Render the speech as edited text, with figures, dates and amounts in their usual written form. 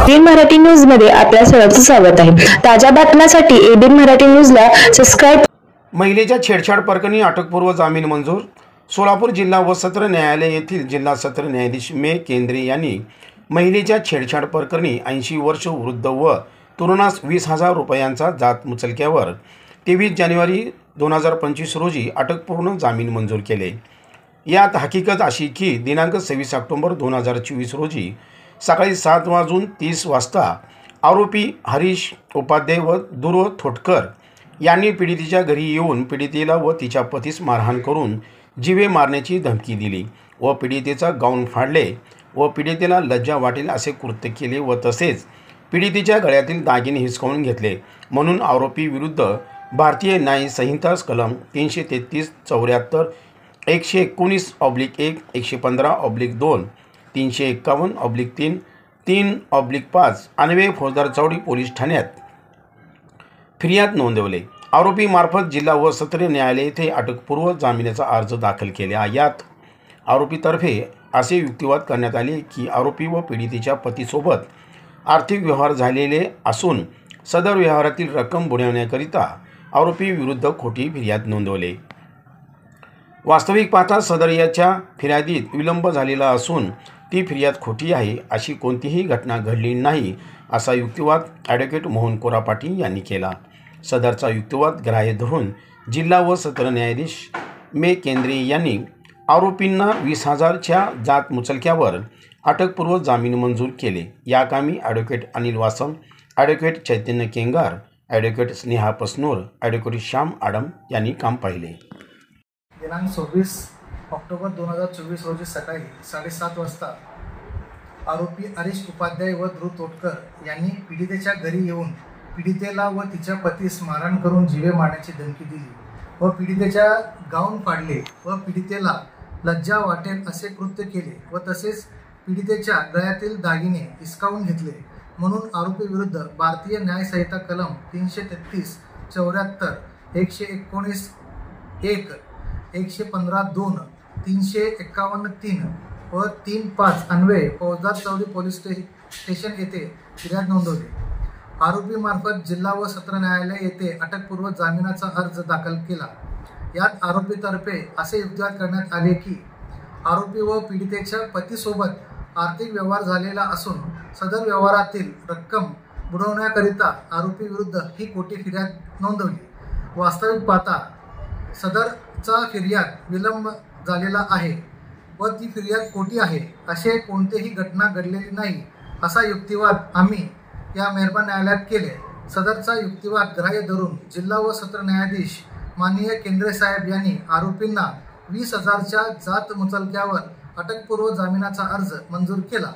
ABN Marathi news मध्ये आपल्या सर्वांचं स्वागत आहे। ताज्या बातम्यांसाठी एबीएन मराठी न्यूजला सबस्क्राइब। महिलेच्या छेडछाड प्रकरणी अटकपूर्व जामीन मंजूर। सोलापूर जिल्हा व सत्र न्यायालय येथील जिल्हा सत्र न्यायाधीश मे केंद्रे यांनी महिलेच्या छेडछाड प्रकरणी 80 वर्ष वृद्ध व तरुणास 20,000 रुपयांचा जात मुचलक्यावर 23 जानेवारी 2025 रोजी अटकपूर्व जामीन मंजूर केले। यात हकीकत अशी की दिनांक 26 ऑक्टोबर 2024 रोजी सकाळी 7:30 वाजता आरोपी हरीश उपाध्याय व दुर्व थोटकर यांनी पीडितेच्या घरी येऊन पीडितेला व तिच्या पतीस मारहाण करून जीवे मारण्याची धमकी दिली व पीडितेचा गाऊन फाडले व पीडितेला लज्जा वाटेल असे कृत्य केले व तसेच पीडितेच्या गळ्यातील दागिने हिसकावून घेतले म्हणून आरोपी विरुद्ध भारतीय न्याय संहिता कलम 333, 74, 119/1, 115/2, 351/3, 3/5 अन्वये फौजदार चावडी पोलीस ठाण्यात फिर्याद नोंदवले। आरोपी मार्फत जिल्हा व सत्र न्यायालय येथे अटकपूर्व जामिनाचा अर्ज दाखल केला। यात आरोपीतर्फे असे युक्तिवाद करण्यात आले की आरोपी व पीडितेच्या पतीसोबत आर्थिक व्यवहार झालेले असून सदर व्यवहारातील रक्कम बुडवण्याकरिता आरोपी विरुद्ध खोटी फिर्याद नोंदवले। वास्तविक पाहता सदर याच्या फिर्यादीत विलंब झालेला असून ती फिर्याद खोटी आहे, अशी कोणतीही घटना घडली नाही असा युक्तिवाद ॲडव्होकेट मोहन कोरापाटी यांनी केला। सदरचा युक्तिवाद ग्राह्य धरून जिल्हा व सत्र न्यायाधीश मे केंद्रे यांनी आरोपींना 20,000च्या जात मुचलक्यावर अटकपूर्व जामीन मंजूर केले। या कामी ॲडव्होकेट अनिल वासम, ॲडव्होकेट चैतन्य केंगार, ॲडव्होकेट स्नेहा पसनूर, ॲडव्होकेट श्याम आडम यांनी काम पाहिले। दिनांक 26 ऑक्टोबर 2024 रोजी सकाळी 7:30 वाजता आरोपी हरीश उपाध्याय व ध्रुव तोटकर यांनी पीडितेच्या घरी येऊन पीडितेला व तिच्या पतीस मारहाण करून जीवे मारण्याची धमकी दिली व पीडितेच्या गाऊन फाडले व पीडितेला लज्जा वाटेल असे कृत्य केले व तसेच पीडितेच्या गळ्यातील दागिने हिसकावून घेतले म्हणून आरोपी विरुद्ध भारतीय न्याय संहिता कलम 333, 74, 119/1, 115/2, 351/3 व 3/5 अन्वये फौजदार चावडी पोलीस स्टेशन येथे फिर्याद नोंदवली। आरोपी मार्फत जिल्हा व सत्र न्यायालय येथे अटकपूर्व जामिनाचा अर्ज दाखल केला। यात आरोपीतर्फे असे युक्तिवाद करण्यात आले की आरोपी व पीडितेच्या पतीसोबत आर्थिक व्यवहार झालेला असून सदर व्यवहारातील रक्कम बुडवण्याकरिता आरोपी विरुद्ध ही खोटी फिर्याद नोंदवली। वास्तविक पाहता सदरचा फिर्याद विलंब झालेला आहे व ती फिर्याद खोटी आहे, असे कोणतेही घटना घडलेली नाही असा युक्तिवाद आम्ही या मेहरबान न्यायालयात केले। सदरचा युक्तिवाद ग्राह्य धरून जिल्हा व सत्र न्यायाधीश माननीय केंद्रे साहेब यांनी आरोपींना 20,000च्या जात मुचलक्यावर अटकपूर्व जामिनाचा अर्ज मंजूर केला।